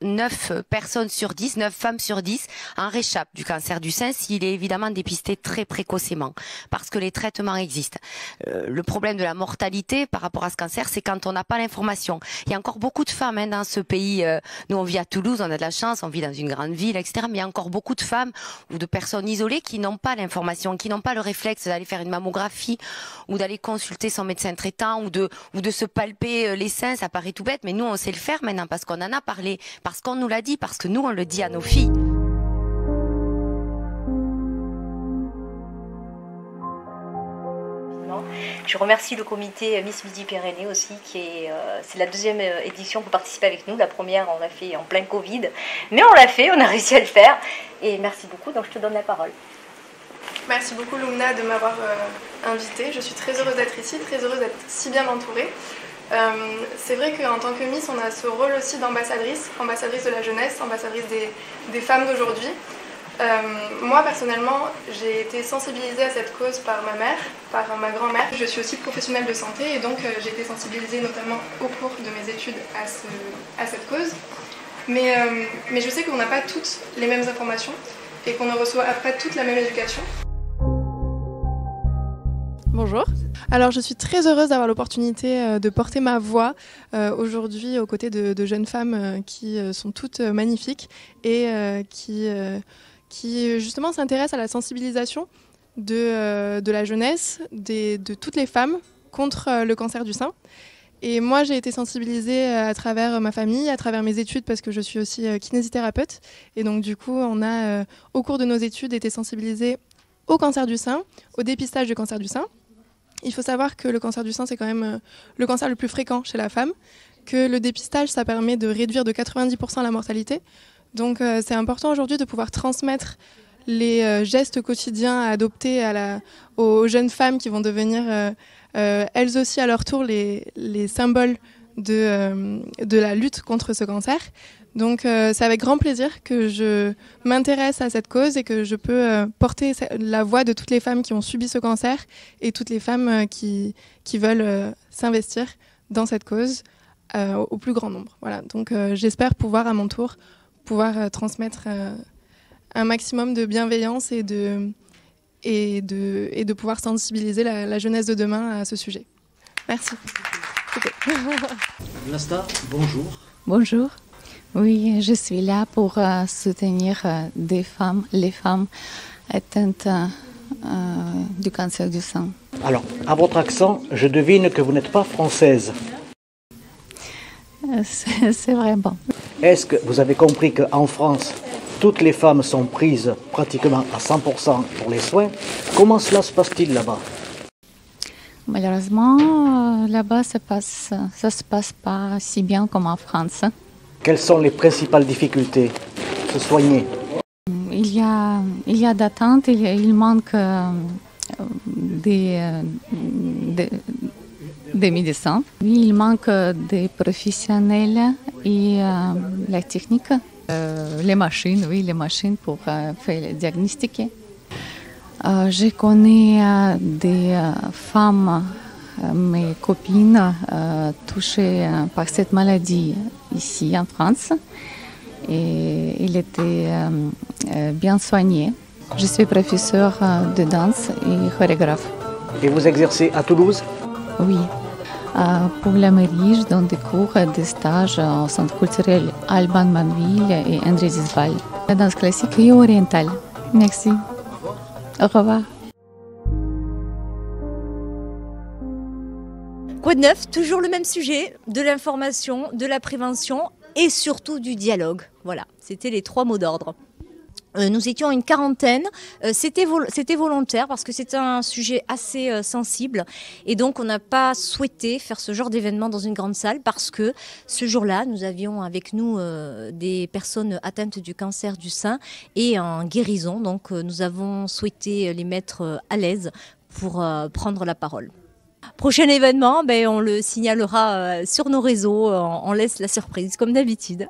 9 personnes sur 10, 9 femmes sur 10 en réchappent du cancer du sein s'il est évidemment dépisté très précocement, parce que les traitements existent. Le problème de la mortalité par rapport à ce cancer, c'est quand on n'a pas l'information. Il y a encore beaucoup de femmes dans ce pays. Nous, on vit à Toulouse, on a de la chance, on vit dans une grande ville, etc. Mais il y a encore beaucoup de femmes ou de personnes isolées qui n'ont pas l'information, qui n'ont pas le réflexe d'aller faire une mammographie ou d'aller consulter son médecin traitant ou de se palper les seins. Ça paraît tout bête, mais nous, on sait le faire maintenant parce qu'on en a parlé, parce qu'on nous l'a dit, parce que nous, on le dit à nos filles. Je remercie le comité Miss Midi-Pyrénées aussi, c'est la deuxième édition que vous participez avec nous. La première, on l'a fait en plein Covid, mais on l'a fait, on a réussi à le faire. Et merci beaucoup, donc je te donne la parole. Merci beaucoup Lumna de m'avoir invitée. Je suis très heureuse d'être ici, très heureuse d'être si bien entourée. C'est vrai qu'en tant que Miss, on a ce rôle aussi d'ambassadrice, ambassadrice de la jeunesse, ambassadrice des femmes d'aujourd'hui. Moi personnellement, j'ai été sensibilisée à cette cause par ma mère, par ma grand-mère. Je suis aussi professionnelle de santé et donc j'ai été sensibilisée notamment au cours de mes études à cette cause. Mais je sais qu'on n'a pas toutes les mêmes informations et qu'on ne reçoit pas toute la même éducation. Bonjour. Alors je suis très heureuse d'avoir l'opportunité de porter ma voix aujourd'hui aux côtés de jeunes femmes qui sont toutes magnifiques et qui justement s'intéressent à la sensibilisation de la jeunesse, de toutes les femmes contre le cancer du sein. Et moi j'ai été sensibilisée à travers ma famille, à travers mes études parce que je suis aussi kinésithérapeute. Et donc du coup on a au cours de nos études été sensibilisés au cancer du sein, au dépistage du cancer du sein. Il faut savoir que le cancer du sein, c'est quand même le cancer le plus fréquent chez la femme, que le dépistage, ça permet de réduire de 90% la mortalité. Donc c'est important aujourd'hui de pouvoir transmettre les gestes quotidiens à adopter aux jeunes femmes qui vont devenir elles aussi à leur tour les symboles de la lutte contre ce cancer. Donc c'est avec grand plaisir que je m'intéresse à cette cause et que je peux porter la voix de toutes les femmes qui ont subi ce cancer et toutes les femmes qui veulent s'investir dans cette cause au plus grand nombre. Voilà. Donc j'espère pouvoir à mon tour transmettre un maximum de bienveillance et de pouvoir sensibiliser la jeunesse de demain à ce sujet. Merci. Nasta, bonjour. Bonjour. Oui, je suis là pour soutenir les femmes atteintes du cancer du sein. Alors, à votre accent, je devine que vous n'êtes pas française. C'est vrai, bon. Est-ce que vous avez compris qu'en France, toutes les femmes sont prises pratiquement à 100% pour les soins? Comment cela se passe-t-il là-bas? Malheureusement, là-bas, ça se passe pas si bien comme en France. Quelles sont les principales difficultés? Se soigner? Il y a d'attente, il manque des médecins. Oui, il manque des professionnels et la technique, les machines pour faire le diagnostic. Je connais des femmes, mes copines, touchées par cette maladie ici en France. Et il était bien soigné. Je suis professeure de danse et chorégraphe. Et vous exercez à Toulouse? Oui. Pour la mairie, je donne des cours, des stages au centre culturel Alban Manville et André Zisbal. La danse classique et orientale. Merci. Au revoir. Quoi de neuf? Toujours le même sujet, de l'information, de la prévention et surtout du dialogue. Voilà, c'était les 3 mots d'ordre. Nous étions une quarantaine, c'était volontaire parce que c'était un sujet assez sensible et donc on n'a pas souhaité faire ce genre d'événement dans une grande salle parce que ce jour-là nous avions avec nous des personnes atteintes du cancer du sein et en guérison, donc nous avons souhaité les mettre à l'aise pour prendre la parole. Prochain événement, on le signalera sur nos réseaux, on laisse la surprise comme d'habitude.